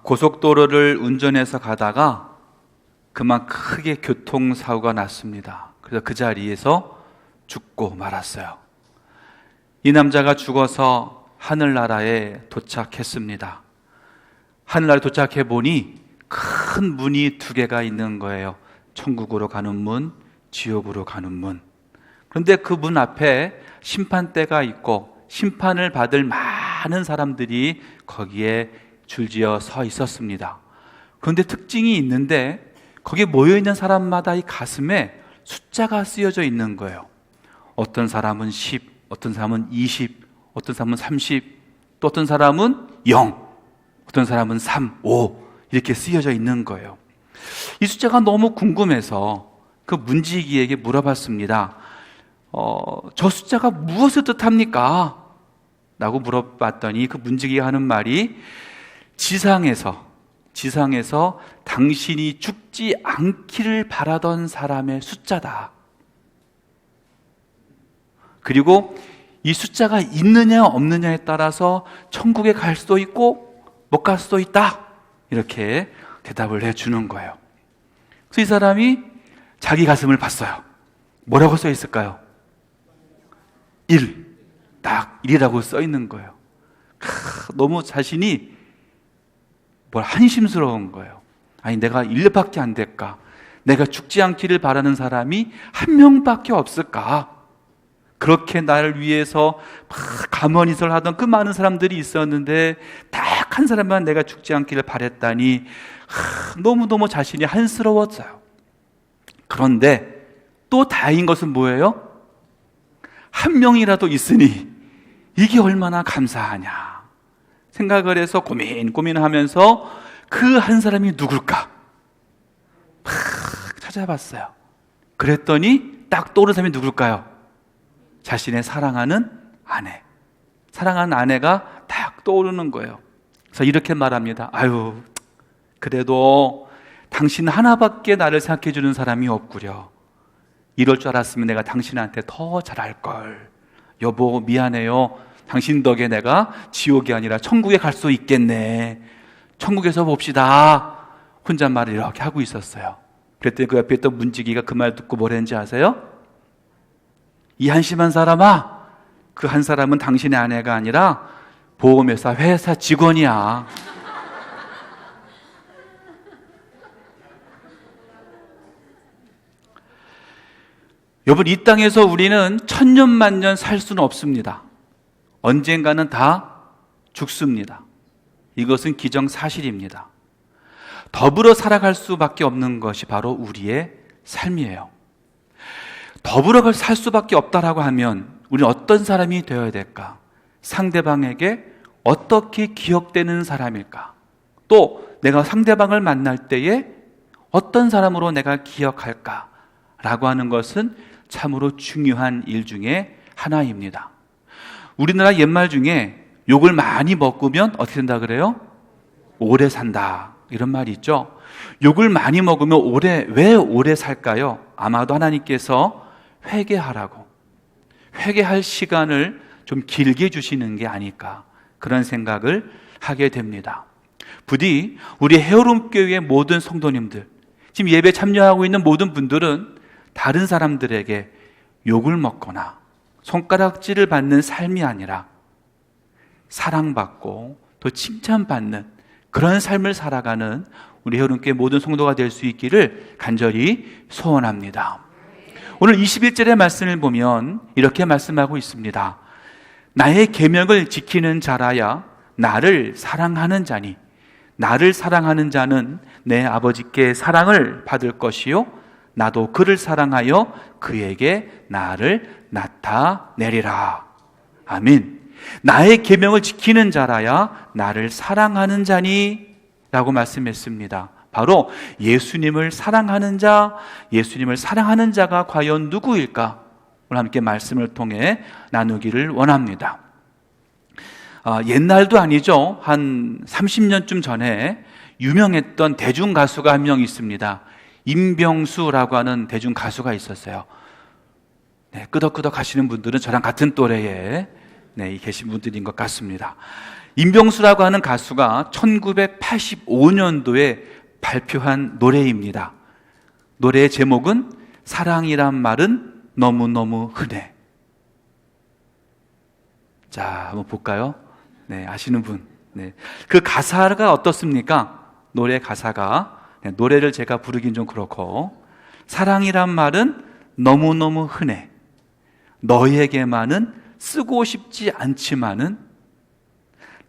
고속도로를 운전해서 가다가 그만 크게 교통사고가 났습니다. 그래서 그 자리에서 죽고 말았어요. 이 남자가 죽어서 하늘나라에 도착했습니다. 하늘나라에 도착해 보니 큰 문이 두 개가 있는 거예요. 천국으로 가는 문, 지옥으로 가는 문. 그런데 그 문 앞에 심판대가 있고 심판을 받을 많은 사람들이 거기에 줄지어 서 있었습니다. 그런데 특징이 있는데 거기에 모여있는 사람마다 이 가슴에 숫자가 쓰여져 있는 거예요. 어떤 사람은 10, 어떤 사람은 20, 어떤 사람은 30, 또 어떤 사람은 0, 어떤 사람은 3, 5 이렇게 쓰여져 있는 거예요. 이 숫자가 너무 궁금해서 그 문지기에게 물어봤습니다. 저 숫자가 무엇을 뜻합니까? 라고 물어봤더니 그 문지기가 하는 말이 지상에서 당신이 죽지 않기를 바라던 사람의 숫자다. 그리고 이 숫자가 있느냐 없느냐에 따라서 천국에 갈 수도 있고 못 갈 수도 있다. 이렇게 대답을 해주는 거예요. 그래서 이 사람이 자기 가슴을 봤어요. 뭐라고 써 있을까요? 1. 딱 1이라고 써 있는 거예요. 너무 자신이 한심스러운 거예요. 아니 내가 1밖에 안 될까? 내가 죽지 않기를 바라는 사람이 한 명밖에 없을까? 그렇게 나를 위해서 가만히설 하던 그 많은 사람들이 있었는데 딱 한 사람만 내가 죽지 않기를 바랬다니 너무너무 자신이 한스러웠어요. 그런데 또 다행인 것은 뭐예요? 한 명이라도 있으니 이게 얼마나 감사하냐 생각을 해서 고민하면서 그 한 사람이 누굴까? 찾아봤어요. 그랬더니 딱 떠오른 사람이 누굴까요? 자신의 사랑하는 아내. 사랑하는 아내가 딱 떠오르는 거예요. 그래서 이렇게 말합니다. 아유, 그래도 당신 하나밖에 나를 생각해 주는 사람이 없구려. 이럴 줄 알았으면 내가 당신한테 더 잘할걸. 여보 미안해요. 당신 덕에 내가 지옥이 아니라 천국에 갈 수 있겠네. 천국에서 봅시다. 혼잣말을 이렇게 하고 있었어요. 그랬더니 그 옆에 있던 문지기가 그 말 듣고 뭘 했는지 아세요? 이 한심한 사람아, 그 한 사람은 당신의 아내가 아니라 보험회사 회사 직원이야. 여러분, 이 땅에서 우리는 천년만년 살 수는 없습니다. 언젠가는 다 죽습니다. 이것은 기정사실입니다. 더불어 살아갈 수밖에 없는 것이 바로 우리의 삶이에요. 더불어 살 수밖에 없다라고 하면 우리는 어떤 사람이 되어야 될까? 상대방에게 어떻게 기억되는 사람일까? 또 내가 상대방을 만날 때에 어떤 사람으로 내가 기억할까? 라고 하는 것은 참으로 중요한 일 중에 하나입니다. 우리나라 옛말 중에 욕을 많이 먹으면 어떻게 된다 그래요? 오래 산다. 이런 말이 있죠. 욕을 많이 먹으면 왜 오래 살까요? 아마도 하나님께서 회개하라고, 회개할 시간을 좀 길게 주시는 게 아닐까, 그런 생각을 하게 됩니다. 부디 우리 헤어룸교회의 모든 성도님들, 지금 예배 참여하고 있는 모든 분들은 다른 사람들에게 욕을 먹거나 손가락질을 받는 삶이 아니라 사랑받고 또 칭찬받는 그런 삶을 살아가는 우리 헤어룸교회 모든 성도가 될 수 있기를 간절히 소원합니다. 오늘 21절의 말씀을 보면 이렇게 말씀하고 있습니다. 나의 계명을 지키는 자라야 나를 사랑하는 자니 나를 사랑하는 자는 내 아버지께 사랑을 받을 것이요 나도 그를 사랑하여 그에게 나를 나타내리라. 아멘. 나의 계명을 지키는 자라야 나를 사랑하는 자니 라고 말씀했습니다. 바로 예수님을 사랑하는 자, 예수님을 사랑하는 자가 과연 누구일까? 오늘 함께 말씀을 통해 나누기를 원합니다. 옛날도 아니죠. 한 30년쯤 전에 유명했던 대중가수가 한 명 있습니다. 임병수라고 하는 대중가수가 있었어요. 네, 끄덕끄덕 하시는 분들은 저랑 같은 또래에 계신 분들인 것 같습니다. 임병수라고 하는 가수가 1985년도에 발표한 노래입니다. 노래의 제목은 사랑이란 말은 너무너무 흔해. 자, 한번 볼까요? 네, 아시는 분. 네. 그 가사가 어떻습니까? 노래 가사가. 네, 노래를 제가 부르긴 좀 그렇고. 사랑이란 말은 너무너무 흔해. 너에게만은 쓰고 싶지 않지만은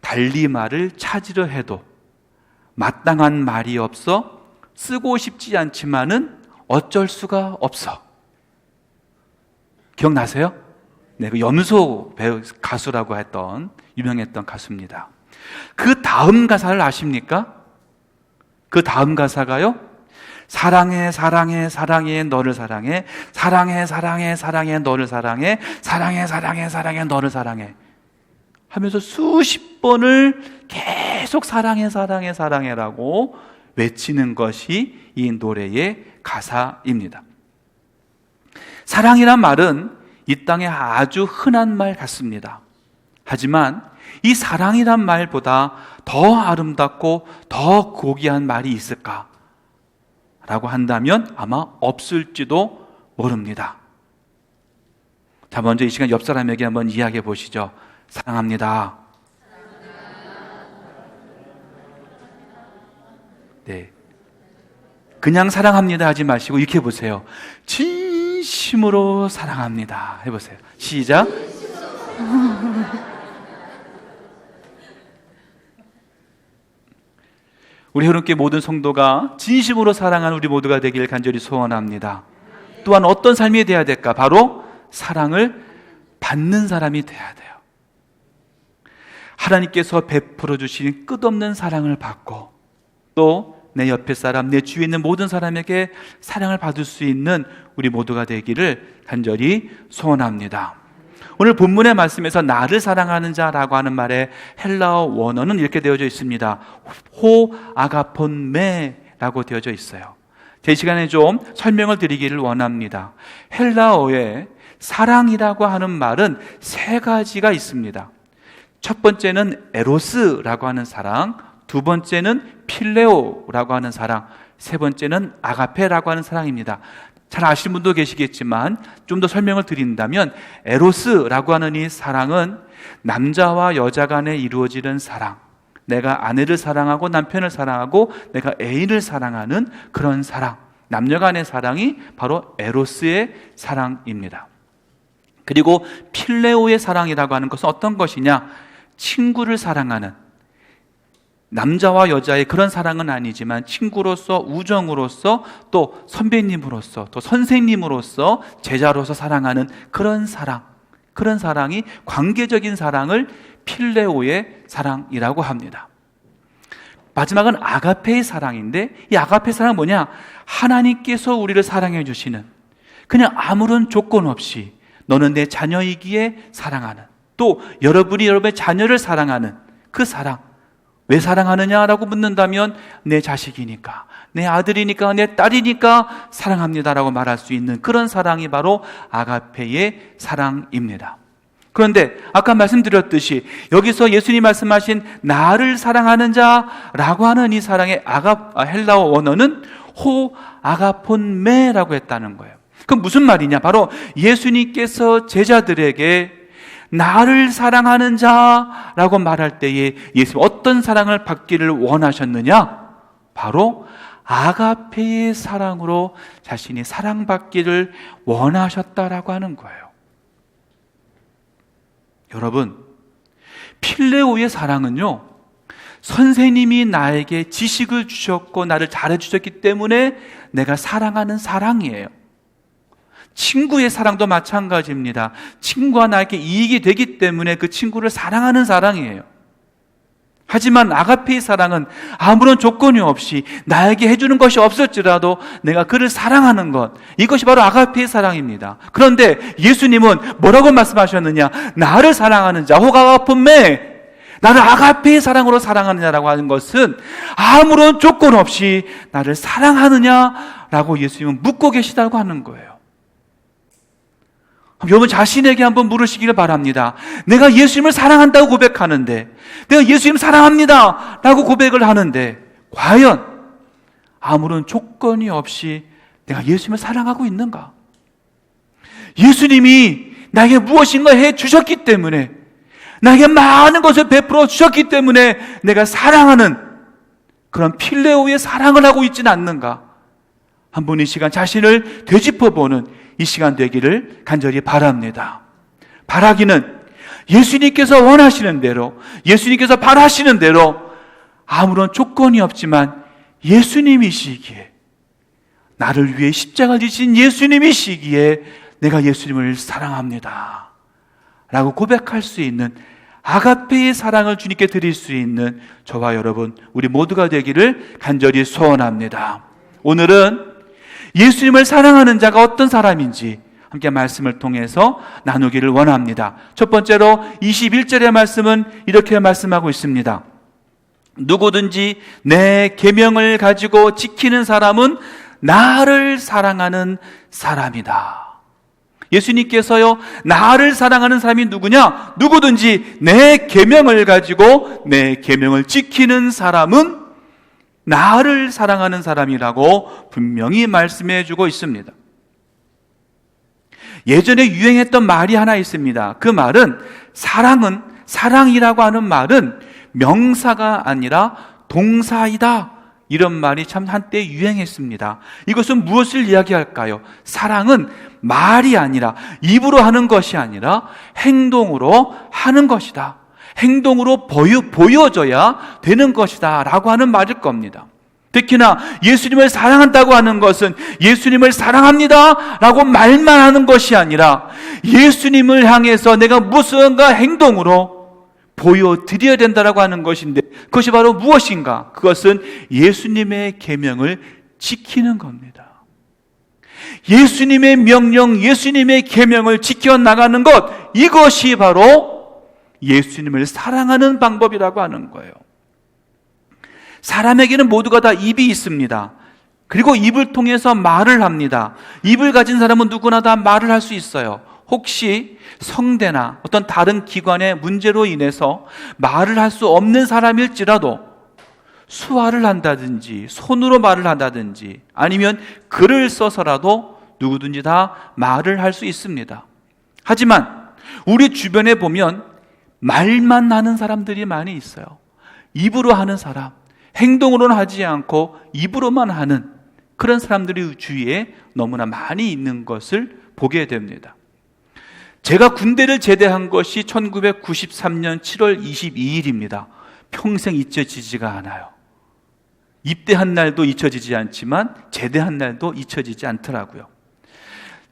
달리 말을 찾으려 해도 마땅한 말이 없어 쓰고 싶지 않지만은 어쩔 수가 없어. 기억나세요? 네, 그 염소 배우 가수라고 했던 유명했던 가수입니다. 그 다음 가사를 아십니까? 그 다음 가사가요. 사랑해 사랑해 사랑해 너를 사랑해 사랑해 사랑해 사랑해 너를 사랑해 사랑해 사랑해 사랑해 너를 사랑해 하면서 수십 번을 계속 사랑해 사랑해 사랑해라고 외치는 것이 이 노래의 가사입니다. 사랑이란 말은 이 땅에 아주 흔한 말 같습니다. 하지만 이 사랑이란 말보다 더 아름답고 더 고귀한 말이 있을까? 라고 한다면 아마 없을지도 모릅니다. 자, 먼저 이 시간 옆 사람에게 한번 이야기해 보시죠. 사랑합니다. 네. 그냥 사랑합니다 하지 마시고 이렇게 해보세요. 진심으로 사랑합니다. 해보세요. 시작. 우리 흐름교회 모든 성도가 진심으로 사랑하는 우리 모두가 되길 간절히 소원합니다. 또한 어떤 삶이 돼야 될까? 바로 사랑을 받는 사람이 돼야 돼요. 하나님께서 베풀어 주신 끝없는 사랑을 받고 또 내 옆에 사람, 내 주위에 있는 모든 사람에게 사랑을 받을 수 있는 우리 모두가 되기를 간절히 소원합니다. 오늘 본문의 말씀에서 나를 사랑하는 자라고 하는 말의 헬라어 원어는 이렇게 되어져 있습니다. 호 아가폰 메라고 되어져 있어요. 제 시간에 좀 설명을 드리기를 원합니다. 헬라어에 사랑이라고 하는 말은 세 가지가 있습니다. 첫 번째는 에로스라고 하는 사랑, 두 번째는 필레오라고 하는 사랑, 세 번째는 아가페라고 하는 사랑입니다. 잘 아시는 분도 계시겠지만 좀 더 설명을 드린다면 에로스라고 하는 이 사랑은 남자와 여자 간에 이루어지는 사랑, 내가 아내를 사랑하고 남편을 사랑하고 내가 애인을 사랑하는 그런 사랑, 남녀 간의 사랑이 바로 에로스의 사랑입니다. 그리고 필레오의 사랑이라고 하는 것은 어떤 것이냐? 친구를 사랑하는, 남자와 여자의 그런 사랑은 아니지만 친구로서, 우정으로서, 또 선배님으로서, 또 선생님으로서, 제자로서 사랑하는 그런 사랑, 그런 사랑이 관계적인 사랑을 필레오의 사랑이라고 합니다. 마지막은 아가페의 사랑인데, 이 아가페 사랑은 뭐냐? 하나님께서 우리를 사랑해 주시는, 그냥 아무런 조건 없이 너는 내 자녀이기에 사랑하는, 또 여러분이 여러분의 자녀를 사랑하는 그 사랑. 왜 사랑하느냐라고 묻는다면 내 자식이니까, 내 아들이니까, 내 딸이니까 사랑합니다라고 말할 수 있는 그런 사랑이 바로 아가페의 사랑입니다. 그런데 아까 말씀드렸듯이 여기서 예수님이 말씀하신 나를 사랑하는 자라고 하는 이 사랑의 헬라어 원어는 호 아가폰 메라고 했다는 거예요. 그럼 무슨 말이냐? 바로 예수님께서 제자들에게 나를 사랑하는 자라고 말할 때에 예수님 어떤 사랑을 받기를 원하셨느냐? 바로 아가페의 사랑으로 자신이 사랑받기를 원하셨다라고 하는 거예요. 여러분, 필레오의 사랑은요, 선생님이 나에게 지식을 주셨고 나를 잘해주셨기 때문에 내가 사랑하는 사랑이에요. 친구의 사랑도 마찬가지입니다. 친구가 나에게 이익이 되기 때문에 그 친구를 사랑하는 사랑이에요. 하지만 아가페의 사랑은 아무런 조건이 없이 나에게 해주는 것이 없을지라도 내가 그를 사랑하는 것, 이것이 바로 아가페의 사랑입니다. 그런데 예수님은 뭐라고 말씀하셨느냐? 나를 사랑하는 자, 호가가폰메, 나를 아가페의 사랑으로 사랑하느냐라고 하는 것은 아무런 조건 없이 나를 사랑하느냐라고 예수님은 묻고 계시다고 하는 거예요. 여러분 자신에게 한번 물으시기를 바랍니다. 내가 예수님을 사랑한다고 고백하는데, 내가 예수님 사랑합니다 라고 고백을 하는데, 과연 아무런 조건이 없이 내가 예수님을 사랑하고 있는가? 예수님이 나에게 무엇인가 해 주셨기 때문에, 나에게 많은 것을 베풀어 주셨기 때문에 내가 사랑하는 그런 필레오의 사랑을 하고 있지는 않는가? 한번 이 시간 자신을 되짚어보는 이 시간 되기를 간절히 바랍니다. 바라기는 예수님께서 원하시는 대로, 예수님께서 바라시는 대로 아무런 조건이 없지만 예수님이시기에, 나를 위해 십자가를 지신 예수님이시기에 내가 예수님을 사랑합니다 라고 고백할 수 있는 아가페의 사랑을 주님께 드릴 수 있는 저와 여러분, 우리 모두가 되기를 간절히 소원합니다. 오늘은 예수님을 사랑하는 자가 어떤 사람인지 함께 말씀을 통해서 나누기를 원합니다. 첫 번째로 21절의 말씀은 이렇게 말씀하고 있습니다. 누구든지 내 계명을 가지고 지키는 사람은 나를 사랑하는 사람이다. 예수님께서요, 나를 사랑하는 사람이 누구냐? 누구든지 내 계명을 가지고 내 계명을 지키는 사람은 나를 사랑하는 사람이라고 분명히 말씀해 주고 있습니다. 예전에 유행했던 말이 하나 있습니다. 그 말은 사랑이라고 하는 말은 명사가 아니라 동사이다, 이런 말이 참 한때 유행했습니다. 이것은 무엇을 이야기할까요? 사랑은 말이 아니라, 입으로 하는 것이 아니라 행동으로 하는 것이다. 행동으로 보여져야 되는 것이다 라고 하는 말일 겁니다. 특히나 예수님을 사랑한다고 하는 것은 예수님을 사랑합니다 라고 말만 하는 것이 아니라 예수님을 향해서 내가 무슨가 행동으로 보여드려야 된다라고 하는 것인데, 그것이 바로 무엇인가? 그것은 예수님의 계명을 지키는 겁니다. 예수님의 명령, 예수님의 계명을 지켜나가는 것, 이것이 바로 예수님을 사랑하는 방법이라고 하는 거예요. 사람에게는 모두가 다 입이 있습니다. 그리고 입을 통해서 말을 합니다. 입을 가진 사람은 누구나 다 말을 할 수 있어요. 혹시 성대나 어떤 다른 기관의 문제로 인해서 말을 할 수 없는 사람일지라도 수화를 한다든지 손으로 말을 한다든지 아니면 글을 써서라도 누구든지 다 말을 할 수 있습니다. 하지만 우리 주변에 보면 말만 하는 사람들이 많이 있어요. 입으로 하는 사람, 행동으로는 하지 않고 입으로만 하는 그런 사람들이 주위에 너무나 많이 있는 것을 보게 됩니다. 제가 군대를 제대한 것이 1993년 7월 22일입니다. 평생 잊혀지지가 않아요. 입대한 날도 잊혀지지 않지만 제대한 날도 잊혀지지 않더라고요.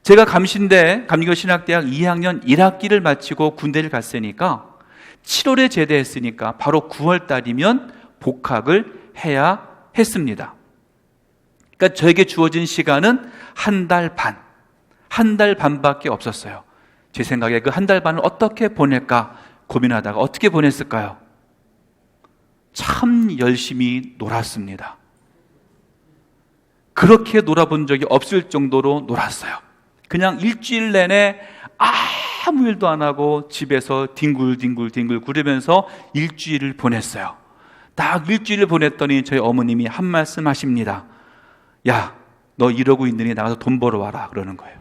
제가 감리교신학대학 2학년 1학기를 마치고 군대를 갔으니까 7월에 제대했으니까 바로 9월 달이면 복학을 해야 했습니다. 그러니까 저에게 주어진 시간은 한 달 반밖에 없었어요. 제 생각에 그 한 달 반을 어떻게 보낼까 고민하다가 어떻게 보냈을까요? 참 열심히 놀았습니다. 그렇게 놀아본 적이 없을 정도로 놀았어요. 그냥 일주일 내내 아무 일도 안 하고 집에서 뒹굴뒹굴 구르면서 일주일을 보냈어요. 딱 일주일을 보냈더니 저희 어머님이 한 말씀 하십니다. 야, 너 이러고 있느니 나가서 돈 벌어 와라 그러는 거예요.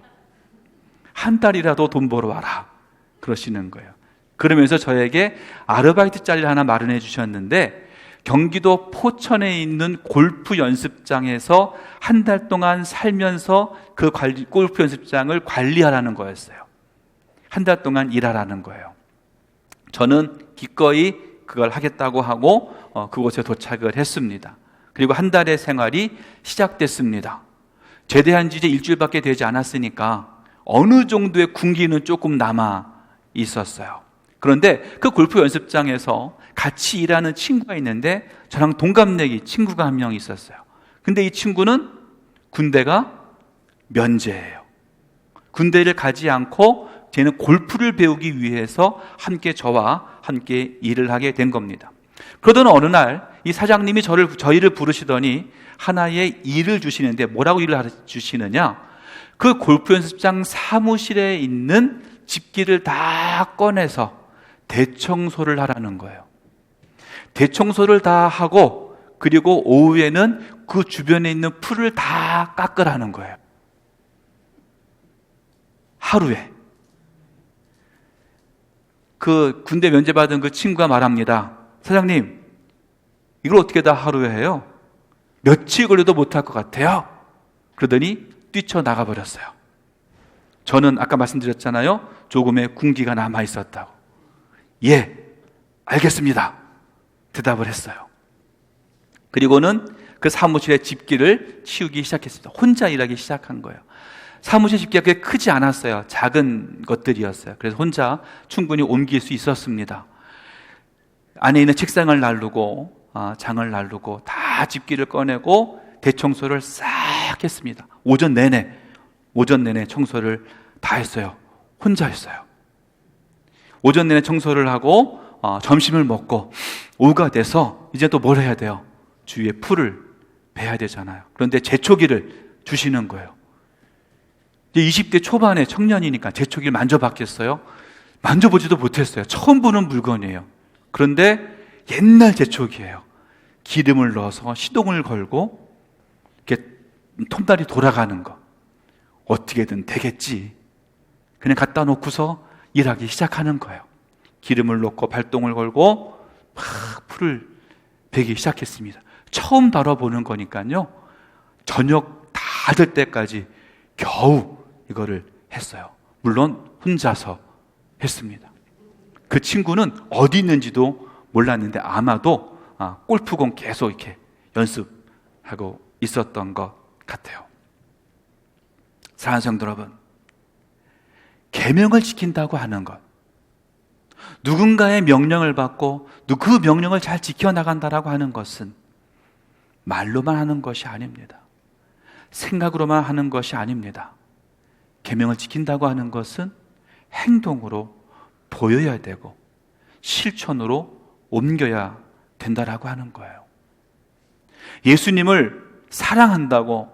한 달이라도 돈 벌어 와라 그러시는 거예요. 그러면서 저에게 아르바이트 자리를 하나 마련해 주셨는데 경기도 포천에 있는 골프 연습장에서 한 달 동안 살면서 그 골프 연습장을 관리하라는 거였어요. 한 달 동안 일하라는 거예요. 저는 기꺼이 그걸 하겠다고 하고 그곳에 도착을 했습니다. 그리고 한 달의 생활이 시작됐습니다. 제대한 지 이제 일주일밖에 되지 않았으니까 어느 정도의 군기는 조금 남아 있었어요. 그런데 그 골프 연습장에서 같이 일하는 친구가 있는데 저랑 동갑내기 친구가 한 명 있었어요. 근데 이 친구는 군대가 면제예요. 군대를 가지 않고 쟤는 골프를 배우기 위해서 저와 함께 일을 하게 된 겁니다. 그러던 어느 날 이 사장님이 저희를 부르시더니 하나의 일을 주시는데 뭐라고 일을 주시느냐? 그 골프 연습장 사무실에 있는 집기를 다 꺼내서 대청소를 하라는 거예요. 대청소를 다 하고 그리고 오후에는 그 주변에 있는 풀을 다 깎으라는 거예요. 하루에. 그 군대 면제받은 그 친구가 말합니다. 사장님, 이걸 어떻게 다 하루에 해요? 며칠 걸려도 못할 것 같아요. 그러더니 뛰쳐나가 버렸어요. 저는 아까 말씀드렸잖아요. 조금의 군기가 남아 있었다고. 예, 알겠습니다. 대답을 했어요. 그리고는 그 사무실의 집기를 치우기 시작했습니다. 혼자 일하기 시작한 거예요. 사무실 집기가 그렇게 크지 않았어요. 작은 것들이었어요. 그래서 혼자 충분히 옮길 수 있었습니다. 안에 있는 책상을 날르고 장을 날르고 다 집기를 꺼내고 대청소를 싹 했습니다. 오전 내내 청소를 다 했어요. 혼자 했어요. 오전 내내 청소를 하고 점심을 먹고 오후가 돼서 이제 또 뭘 해야 돼요? 주위에 풀을 베야 되잖아요. 그런데 제초기를 주시는 거예요. 이제 20대 초반의 청년이니까 제초기를 만져봤겠어요? 만져보지도 못했어요. 처음 보는 물건이에요. 그런데 옛날 제초기예요. 기름을 넣어서 시동을 걸고 이렇게 톱날이 돌아가는 거. 어떻게든 되겠지. 그냥 갖다 놓고서 일하기 시작하는 거예요. 기름을 넣고 발동을 걸고 막 풀을 베기 시작했습니다. 처음 다뤄보는 거니까요. 저녁 다 될 때까지 겨우 이거를 했어요. 물론 혼자서 했습니다. 그 친구는 어디 있는지도 몰랐는데 아마도 골프공 계속 이렇게 연습하고 있었던 것 같아요. 사랑하는 성도 여러분, 계명을 지킨다고 하는 것, 누군가의 명령을 받고 그 명령을 잘 지켜나간다라고 하는 것은 말로만 하는 것이 아닙니다. 생각으로만 하는 것이 아닙니다. 계명을 지킨다고 하는 것은 행동으로 보여야 되고 실천으로 옮겨야 된다라고 하는 거예요. 예수님을 사랑한다고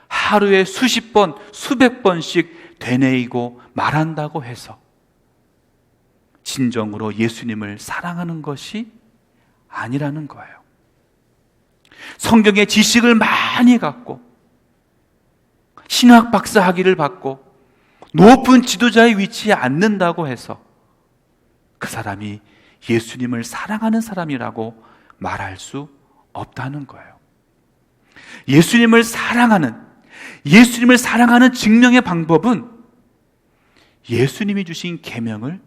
하루에 수십 번, 수백 번씩 되뇌이고 말한다고 해서 진정으로 예수님을 사랑하는 것이 아니라는 거예요. 성경의 지식을 많이 갖고 신학 박사 학위를 받고 높은 지도자의 위치에 앉는다고 해서 그 사람이 예수님을 사랑하는 사람이라고 말할 수 없다는 거예요. 예수님을 사랑하는 증명의 방법은 예수님이 주신 계명을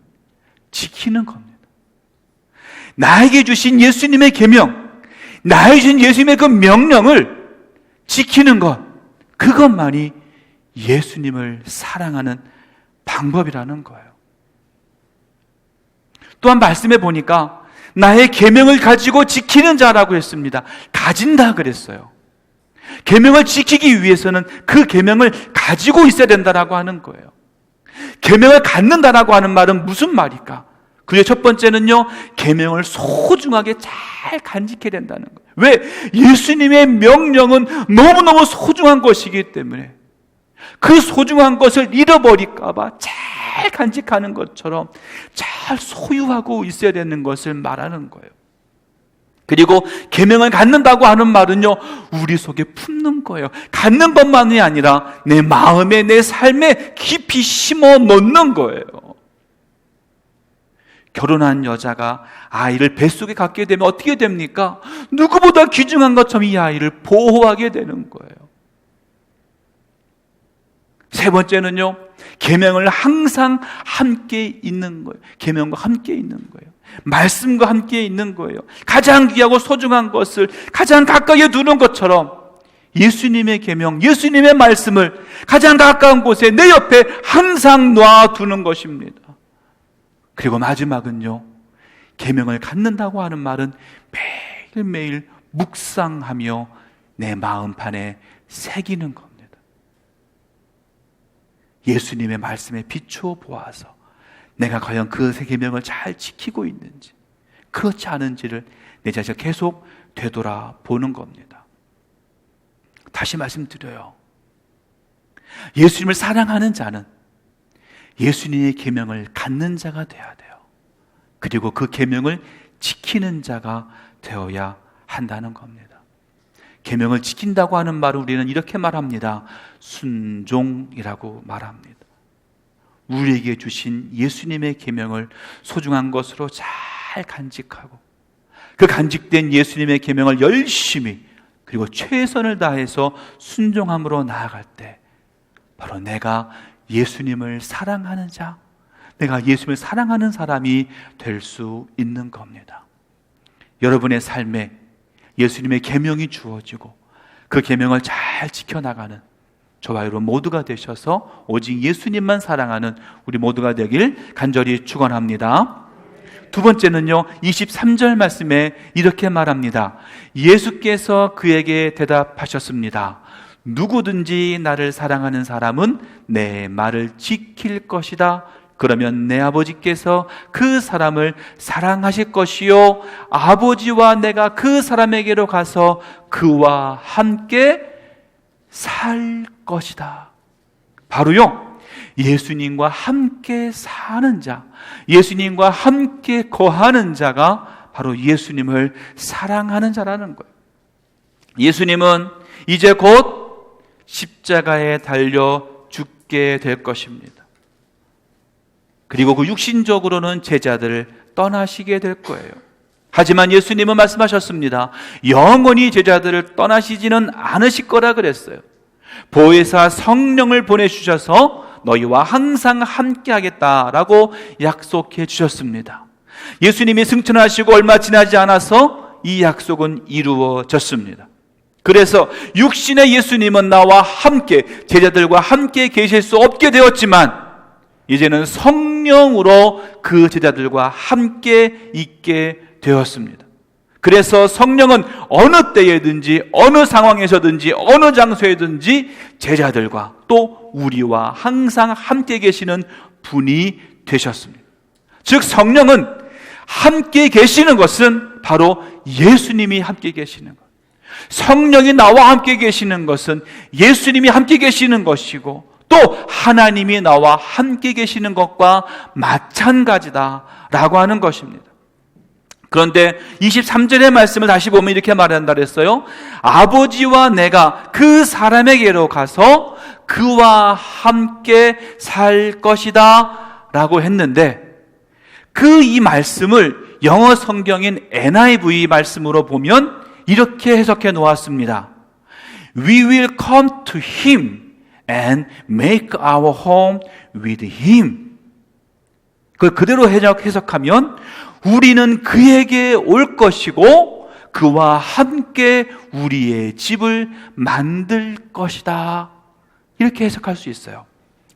지키는 겁니다. 나에게 주신 예수님의 계명, 나에게 주신 예수님의 그 명령을 지키는 것, 그것만이 예수님을 사랑하는 방법이라는 거예요. 또한 말씀해 보니까 나의 계명을 가지고 지키는 자라고 했습니다. 가진다 그랬어요. 계명을 지키기 위해서는 그 계명을 가지고 있어야 된다라고 하는 거예요. 계명을 갖는다라고 하는 말은 무슨 말일까? 그의 첫 번째는요, 계명을 소중하게 잘 간직해야 된다는 거예요. 왜? 예수님의 명령은 너무너무 소중한 것이기 때문에 그 소중한 것을 잃어버릴까 봐 잘 간직하는 것처럼 잘 소유하고 있어야 되는 것을 말하는 거예요. 그리고 계명을 갖는다고 하는 말은요, 우리 속에 품는 거예요. 갖는 것만이 아니라 내 마음에, 내 삶에 깊이 심어 놓는 거예요. 결혼한 여자가 아이를 뱃속에 갖게 되면 어떻게 됩니까? 누구보다 귀중한 것처럼 이 아이를 보호하게 되는 거예요. 세 번째는요, 계명을 항상 함께 있는 거예요. 계명과 함께 있는 거예요. 말씀과 함께 있는 거예요. 가장 귀하고 소중한 것을 가장 가까이에 두는 것처럼 예수님의 계명, 예수님의 말씀을 가장 가까운 곳에 내 옆에 항상 놔두는 것입니다. 그리고 마지막은요, 계명을 갖는다고 하는 말은 매일매일 묵상하며 내 마음판에 새기는 겁니다. 예수님의 말씀에 비추어 보아서 내가 과연 그 세 계명을 잘 지키고 있는지, 그렇지 않은지를 내 자신을 계속 되돌아보는 겁니다. 다시 말씀드려요. 예수님을 사랑하는 자는 예수님의 계명을 갖는 자가 되어야 돼요. 그리고 그 계명을 지키는 자가 되어야 한다는 겁니다. 계명을 지킨다고 하는 말을 우리는 이렇게 말합니다. 순종이라고 말합니다. 우리에게 주신 예수님의 계명을 소중한 것으로 잘 간직하고 그 간직된 예수님의 계명을 열심히 그리고 최선을 다해서 순종함으로 나아갈 때 바로 내가 예수님을 사랑하는 자, 내가 예수님을 사랑하는 사람이 될 수 있는 겁니다. 여러분의 삶에 예수님의 계명이 주어지고 그 계명을 잘 지켜나가는 저와 여러분 모두가 되셔서 오직 예수님만 사랑하는 우리 모두가 되길 간절히 축원합니다. 두 번째는요, 23절 말씀에 이렇게 말합니다. 예수께서 그에게 대답하셨습니다. 누구든지 나를 사랑하는 사람은 내 말을 지킬 것이다. 그러면 내 아버지께서 그 사람을 사랑하실 것이요 아버지와 내가 그 사람에게로 가서 그와 함께 살 것이다. 바로요, 예수님과 함께 사는 자, 예수님과 함께 거하는 자가 바로 예수님을 사랑하는 자라는 거예요. 예수님은 이제 곧 십자가에 달려 죽게 될 것입니다. 그리고 그 육신적으로는 제자들을 떠나시게 될 거예요. 하지만 예수님은 말씀하셨습니다. 영원히 제자들을 떠나시지는 않으실 거라 그랬어요. 보혜사 성령을 보내주셔서 너희와 항상 함께 하겠다라고 약속해 주셨습니다. 예수님이 승천하시고 얼마 지나지 않아서 이 약속은 이루어졌습니다. 그래서 육신의 예수님은 나와 함께 제자들과 함께 계실 수 없게 되었지만 이제는 성령으로 그 제자들과 함께 있게 되었습니다. 그래서 성령은 어느 때에든지 어느 상황에서든지 어느 장소에든지 제자들과 또 우리와 항상 함께 계시는 분이 되셨습니다. 즉 성령은 함께 계시는 것은 바로 예수님이 함께 계시는 것, 성령이 나와 함께 계시는 것은 예수님이 함께 계시는 것이고 또 하나님이 나와 함께 계시는 것과 마찬가지다라고 하는 것입니다. 그런데 23절의 말씀을 다시 보면 이렇게 말한다 그랬어요. 아버지와 내가 그 사람에게로 가서 그와 함께 살 것이다 라고 했는데 그 이 말씀을 영어 성경인 NIV 말씀으로 보면 이렇게 해석해 놓았습니다. We will come to him and make our home with him. 그걸 그대로 해석하면 우리는 그에게 올 것이고 그와 함께 우리의 집을 만들 것이다. 이렇게 해석할 수 있어요.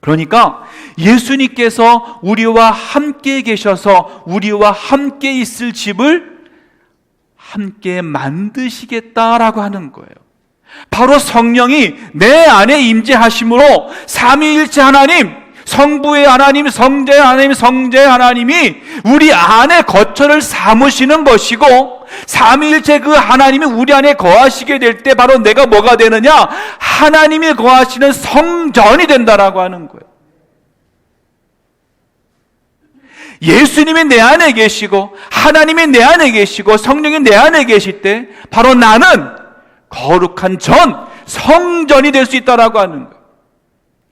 그러니까 예수님께서 우리와 함께 계셔서 우리와 함께 있을 집을 함께 만드시겠다라고 하는 거예요. 바로 성령이 내 안에 임재하심으로 삼위일체 하나님, 성부의 하나님, 성자의 하나님, 성자의 하나님이 우리 안에 거처를 삼으시는 것이고 삼위일체 그 하나님이 우리 안에 거하시게 될 때 바로 내가 뭐가 되느냐? 하나님이 거하시는 성전이 된다라고 하는 거예요. 예수님이 내 안에 계시고 하나님이 내 안에 계시고 성령이 내 안에 계실 때 바로 나는 거룩한 전, 성전이 될 수 있다라고 하는 거예요.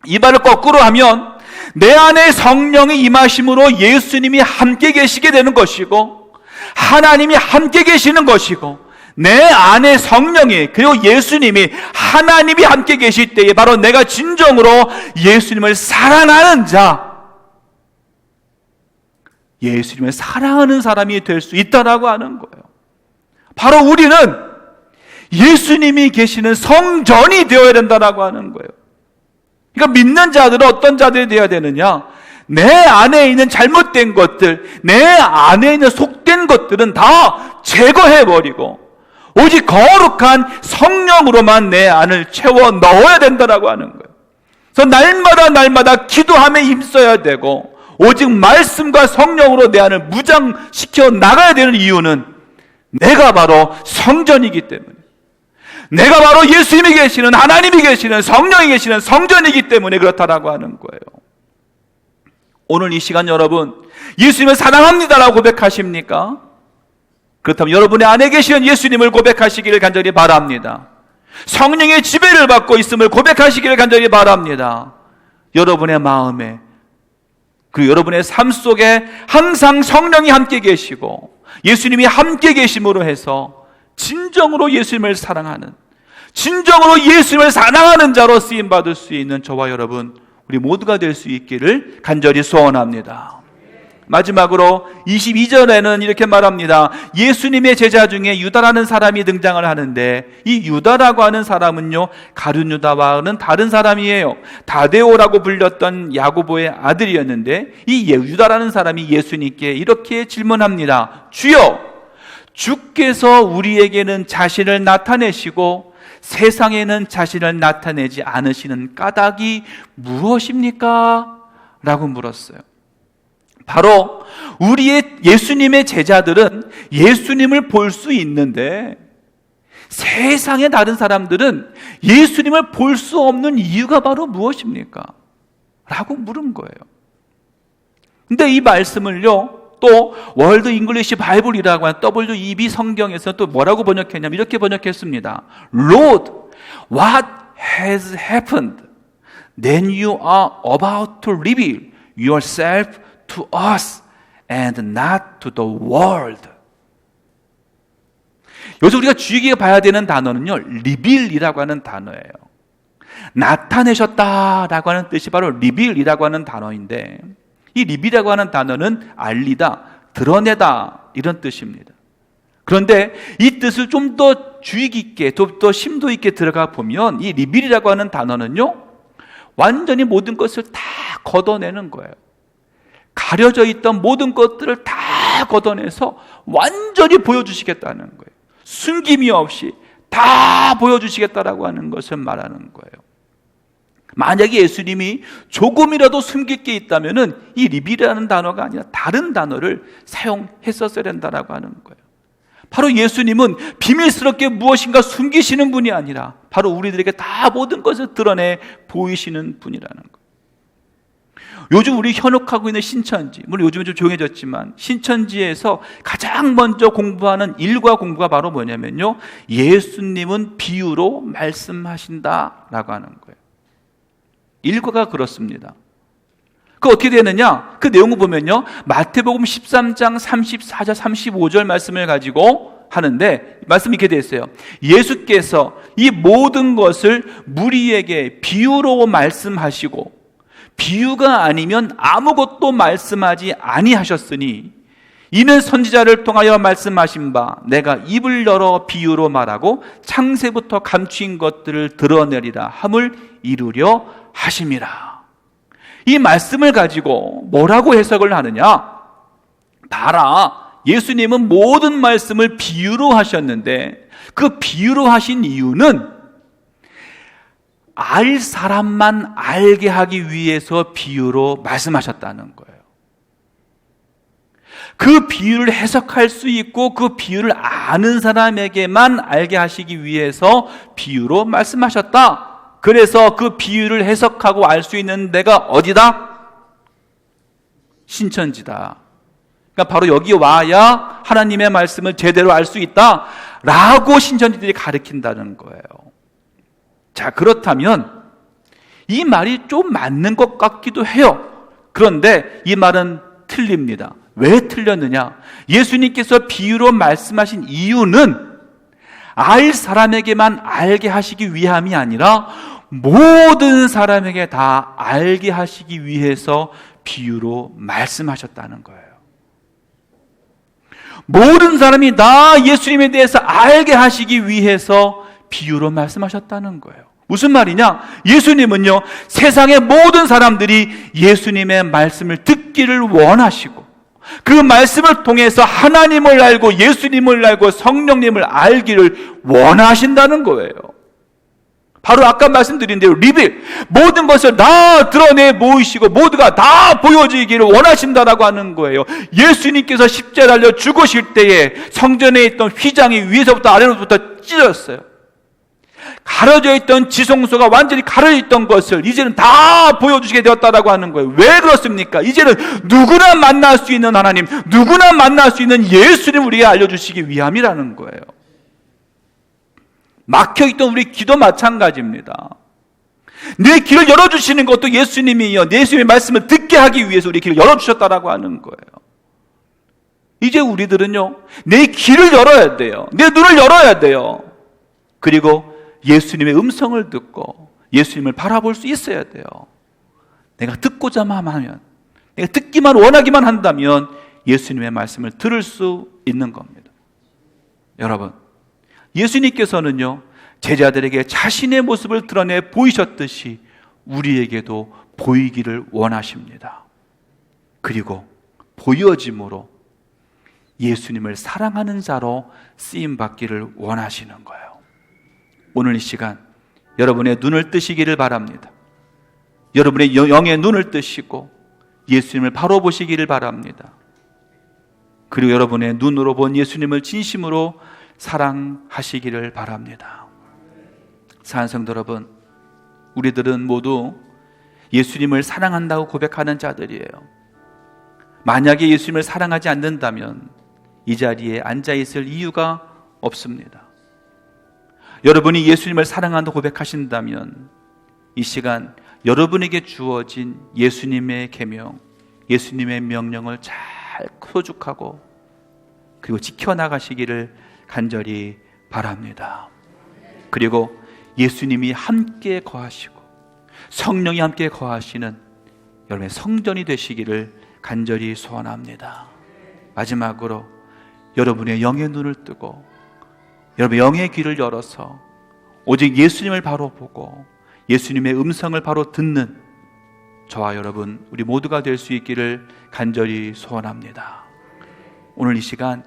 이 말을 거꾸로 하면 내 안에 성령이 임하심으로 예수님이 함께 계시게 되는 것이고 하나님이 함께 계시는 것이고 내 안에 성령이 그리고 예수님이 하나님이 함께 계실 때에 바로 내가 진정으로 예수님을 사랑하는 자, 예수님을 사랑하는 사람이 될 수 있다라고 하는 거예요. 바로 우리는 예수님이 계시는 성전이 되어야 된다라고 하는 거예요. 그러니까 믿는 자들은 어떤 자들이 되어야 되느냐? 내 안에 있는 잘못된 것들, 내 안에 있는 속된 것들은 다 제거해버리고 오직 거룩한 성령으로만 내 안을 채워 넣어야 된다라고 하는 거예요. 그래서 날마다 기도함에 힘써야 되고 오직 말씀과 성령으로 내 안을 무장시켜 나가야 되는 이유는 내가 바로 성전이기 때문에 내가 바로 예수님이 계시는, 하나님이 계시는, 성령이 계시는 성전이기 때문에 그렇다라고 하는 거예요. 오늘 이 시간 여러분, 예수님을 사랑합니다라고 고백하십니까? 그렇다면 여러분의 안에 계시는 예수님을 고백하시기를 간절히 바랍니다. 성령의 지배를 받고 있음을 고백하시기를 간절히 바랍니다. 여러분의 마음에, 그리고 여러분의 삶 속에 항상 성령이 함께 계시고 예수님이 함께 계심으로 해서 진정으로 예수님을 사랑하는, 진정으로 예수님을 사랑하는 자로 쓰임받을 수 있는 저와 여러분, 우리 모두가 될 수 있기를 간절히 소원합니다. 마지막으로 22절에는 이렇게 말합니다. 예수님의 제자 중에 유다라는 사람이 등장을 하는데, 이 유다라고 하는 사람은요, 가룟 유다와는 다른 사람이에요. 다데오라고 불렸던 야고보의 아들이었는데, 이 유다라는 사람이 예수님께 이렇게 질문합니다. 주여, 주께서 우리에게는 자신을 나타내시고 세상에는 자신을 나타내지 않으시는 까닭이 무엇입니까? 라고 물었어요. 바로 우리의 예수님의 제자들은 예수님을 볼 수 있는데 세상의 다른 사람들은 예수님을 볼 수 없는 이유가 바로 무엇입니까? 라고 물은 거예요. 근데 이 말씀을요, 또 월드 잉글리시 바이블이라고 하는 WEB 성경에서 또 뭐라고 번역했냐면 이렇게 번역했습니다. Lord, what has happened? Then you are about to reveal yourself to us and not to the world. 여기서 우리가 주의 깊게 봐야 되는 단어는요, reveal이라고 하는 단어예요. 나타내셨다라고 하는 뜻이 바로 reveal이라고 하는 단어인데, 이 reveal이라고 하는 단어는 알리다, 드러내다 이런 뜻입니다. 그런데 이 뜻을 좀 더 주의 깊게, 더 심도 있게 들어가 보면 이 reveal이라고 하는 단어는요, 완전히 모든 것을 다 걷어내는 거예요. 가려져 있던 모든 것들을 다 걷어내서 완전히 보여주시겠다는 거예요. 숨김이 없이 다 보여주시겠다라고 하는 것을 말하는 거예요. 만약에 예수님이 조금이라도 숨길 게 있다면은 이 리빌이라는 단어가 아니라 다른 단어를 사용했었어야 된다라고 하는 거예요. 바로 예수님은 비밀스럽게 무엇인가 숨기시는 분이 아니라 바로 우리들에게 다 모든 것을 드러내 보이시는 분이라는 거예요. 요즘 우리 현혹하고 있는 신천지, 물론 요즘은 좀 조용해졌지만 신천지에서 가장 먼저 공부하는 일과 공부가 바로 뭐냐면요, 예수님은 비유로 말씀하신다라고 하는 거예요. 일과가 그렇습니다. 그 어떻게 되느냐? 그 내용을 보면요, 마태복음 13장 34절 35절 말씀을 가지고 하는데, 말씀이 이렇게 되어 있어요. 예수께서 이 모든 것을 무리에게 비유로 말씀하시고 비유가 아니면 아무것도 말씀하지 아니하셨으니 이는 선지자를 통하여 말씀하신 바 내가 입을 열어 비유로 말하고 창세부터 감추인 것들을 드러내리라 함을 이루려 하심이라. 이 말씀을 가지고 뭐라고 해석을 하느냐? 봐라, 예수님은 모든 말씀을 비유로 하셨는데 그 비유로 하신 이유는 알 사람만 알게 하기 위해서 비유로 말씀하셨다는 거예요. 그 비유를 해석할 수 있고 그 비유를 아는 사람에게만 알게 하시기 위해서 비유로 말씀하셨다. 그래서 그 비유를 해석하고 알 수 있는 데가 어디다? 신천지다. 그러니까 바로 여기 와야 하나님의 말씀을 제대로 알 수 있다 라고 신천지들이 가르친다는 거예요. 자, 그렇다면 이 말이 좀 맞는 것 같기도 해요. 그런데 이 말은 틀립니다. 왜 틀렸느냐? 예수님께서 비유로 말씀하신 이유는 알 사람에게만 알게 하시기 위함이 아니라 모든 사람에게 다 알게 하시기 위해서 비유로 말씀하셨다는 거예요. 모든 사람이 다 예수님에 대해서 알게 하시기 위해서 비유로 말씀하셨다는 거예요. 무슨 말이냐? 예수님은요, 세상의 모든 사람들이 예수님의 말씀을 듣기를 원하시고 그 말씀을 통해서 하나님을 알고 예수님을 알고 성령님을 알기를 원하신다는 거예요. 바로 아까 말씀드린 대로 리빌, 모든 것을 다 드러내 보이시고 모두가 다 보여지기를 원하신다라고 하는 거예요. 예수님께서 십자가에 달려 죽으실 때에 성전에 있던 휘장이 위에서부터 아래로부터 찢어졌어요. 가려져 있던 지성소가 완전히 가려져 있던 것을 이제는 다 보여주시게 되었다라고 하는 거예요. 왜 그렇습니까? 이제는 누구나 만날 수 있는 하나님, 누구나 만날 수 있는 예수님 우리에게 알려주시기 위함이라는 거예요. 막혀있던 우리 기도 마찬가지입니다. 내 길을 열어주시는 것도 예수님이요, 예수님의 말씀을 듣게 하기 위해서 우리 길을 열어주셨다라고 하는 거예요. 이제 우리들은요, 내 길을 열어야 돼요. 내 눈을 열어야 돼요. 그리고 예수님의 음성을 듣고 예수님을 바라볼 수 있어야 돼요. 내가 듣고자만 하면, 내가 듣기만 원하기만 한다면 예수님의 말씀을 들을 수 있는 겁니다. 여러분, 예수님께서는요, 제자들에게 자신의 모습을 드러내 보이셨듯이 우리에게도 보이기를 원하십니다. 그리고 보여짐으로 예수님을 사랑하는 자로 쓰임받기를 원하시는 거예요. 오늘 이 시간 여러분의 눈을 뜨시기를 바랍니다. 여러분의 영의 눈을 뜨시고 예수님을 바로 보시기를 바랍니다. 그리고 여러분의 눈으로 본 예수님을 진심으로 사랑하시기를 바랍니다. 사랑하는 성도 여러분, 우리들은 모두 예수님을 사랑한다고 고백하는 자들이에요. 만약에 예수님을 사랑하지 않는다면 이 자리에 앉아있을 이유가 없습니다. 여러분이 예수님을 사랑한다고 고백하신다면 이 시간 여러분에게 주어진 예수님의 계명, 예수님의 명령을 잘 소죽하고 그리고 지켜나가시기를 간절히 바랍니다. 그리고 예수님이 함께 거하시고 성령이 함께 거하시는 여러분의 성전이 되시기를 간절히 소원합니다. 마지막으로 여러분의 영의 눈을 뜨고 여러분의 영의 귀를 열어서 오직 예수님을 바로 보고 예수님의 음성을 바로 듣는 저와 여러분 우리 모두가 될 수 있기를 간절히 소원합니다. 오늘 이 시간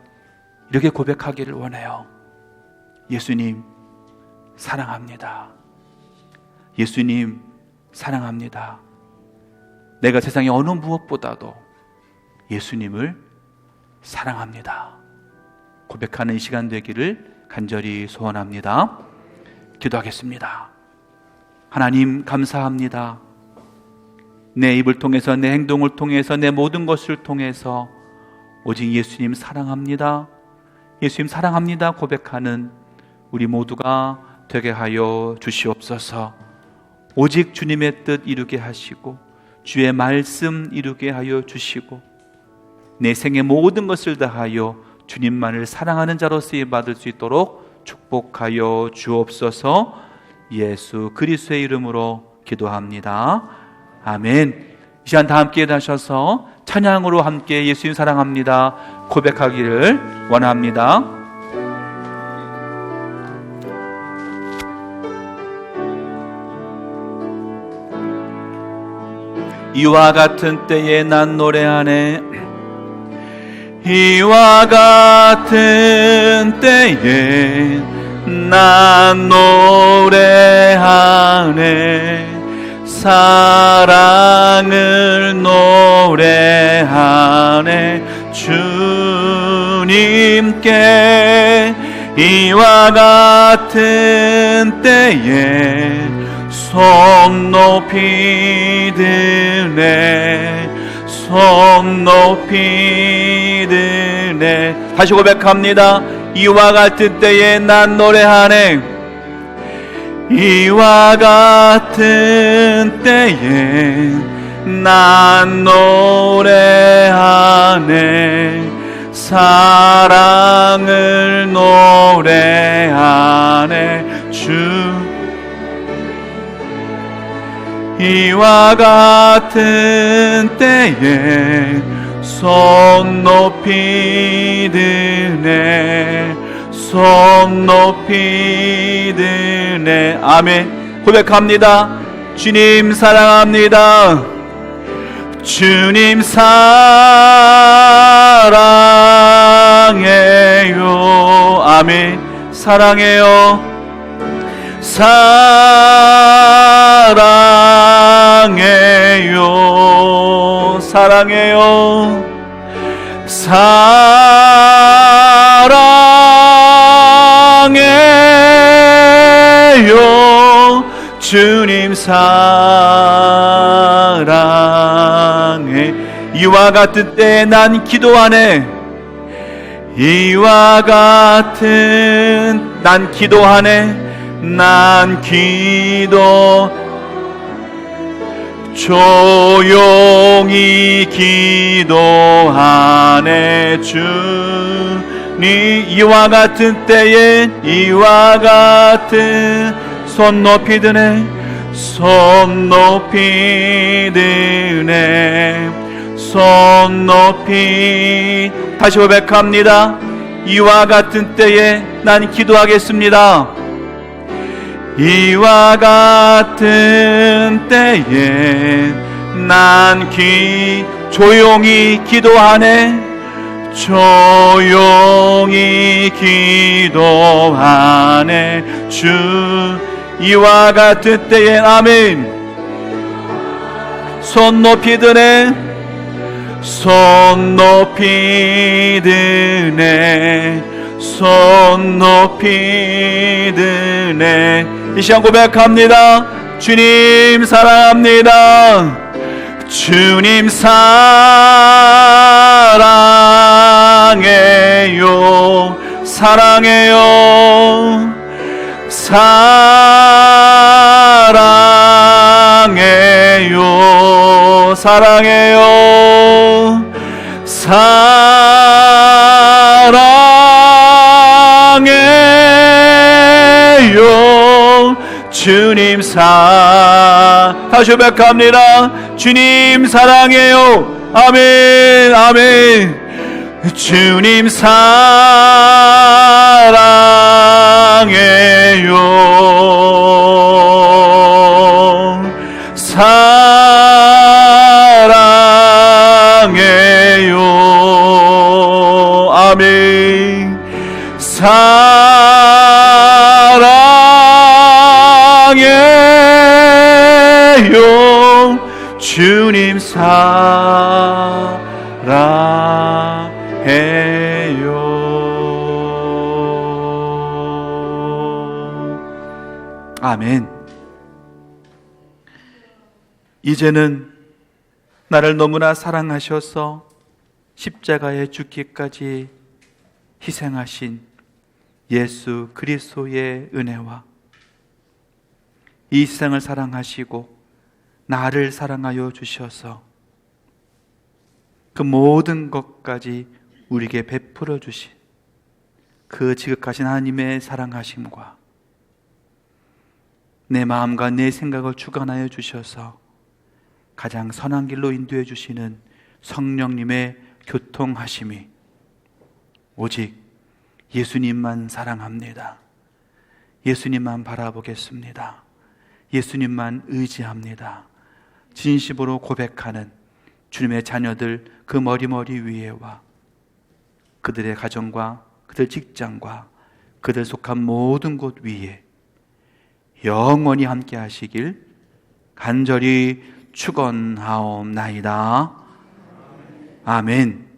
이렇게 고백하기를 원해요. 예수님 사랑합니다. 예수님 사랑합니다. 내가 세상의 어느 무엇보다도 예수님을 사랑합니다. 고백하는 이 시간 되기를 간절히 소원합니다. 기도하겠습니다. 하나님 감사합니다. 내 입을 통해서, 내 행동을 통해서, 내 모든 것을 통해서 오직 예수님 사랑합니다, 예수님 사랑합니다 고백하는 우리 모두가 되게 하여 주시옵소서. 오직 주님의 뜻 이루게 하시고 주의 말씀 이루게 하여 주시고 내 생의 모든 것을 다하여 주님만을 사랑하는 자로 쓰임받을 수 있도록 축복하여 주옵소서. 예수 그리스도의 이름으로 기도합니다. 아멘. 이 시간 다 함께 하셔서 찬양으로 함께 예수님 사랑합니다 고백하기를 원합니다. 이와 같은 때에 난 노래하네. 이와 같은 때에 난 노래하네. 사랑을 노래하네. 주님께 이와 같은 때에 손 높이 드네. 손 높이 드네. 다시 고백합니다. 이와 같은 때에 난 노래하네. 이와 같은 때에 난 노래하네. 사랑을 노래하네. 이와 같은 때에 손 높이 드네. 손 높이 드네. 아멘. 고백합니다. 주님 사랑합니다. 주님 사랑해요. 아멘. 사랑해요. 사랑해요. 사랑해요. 사랑해요. 주님 사랑해. 이와 같은 때에 난 기도하네. 이와 같은 난 기도하네. 난 기도 조용히 기도하네. 주님 이와 같은 때에 이와 같은 손 높이 드네. 손 높이 드네. 손 높이 다시 고백합니다. 이와 같은 때에 난 기도하겠습니다. 이와 같은 때에 난 조용히 기도하네. 조용히 기도하네. 주 이와 같은 때에 아멘. 손 높이 드네. 손 높이 드네. 손 높이 드네. 이 시간 고백합니다. 주님 사랑합니다. 주님 사랑해요. 사랑해요. 사랑해요. 사랑해요. 사랑해요. 주님 다시 고백합니다. 주님 사랑해요. 아멘 아멘. 주님 사랑해요. 사랑해요. 아멘. 사랑해요. 주님 사랑해요. 아멘. 이제는 나를 너무나 사랑하셔서 십자가에 죽기까지 희생하신 예수 그리스도의 은혜와 이 세상을 사랑하시고 나를 사랑하여 주셔서 그 모든 것까지 우리에게 베풀어 주신 그 지극하신 하나님의 사랑하심과 내 마음과 내 생각을 주관하여 주셔서 가장 선한 길로 인도해 주시는 성령님의 교통하심이 오직 예수님만 사랑합니다. 예수님만 바라보겠습니다. 예수님만 의지합니다. 진심으로 고백하는 주님의 자녀들 그 머리 위에와 그들의 가정과 그들 직장과 그들 속한 모든 곳 위에 영원히 함께 하시길 간절히 축원하옵나이다. 아멘.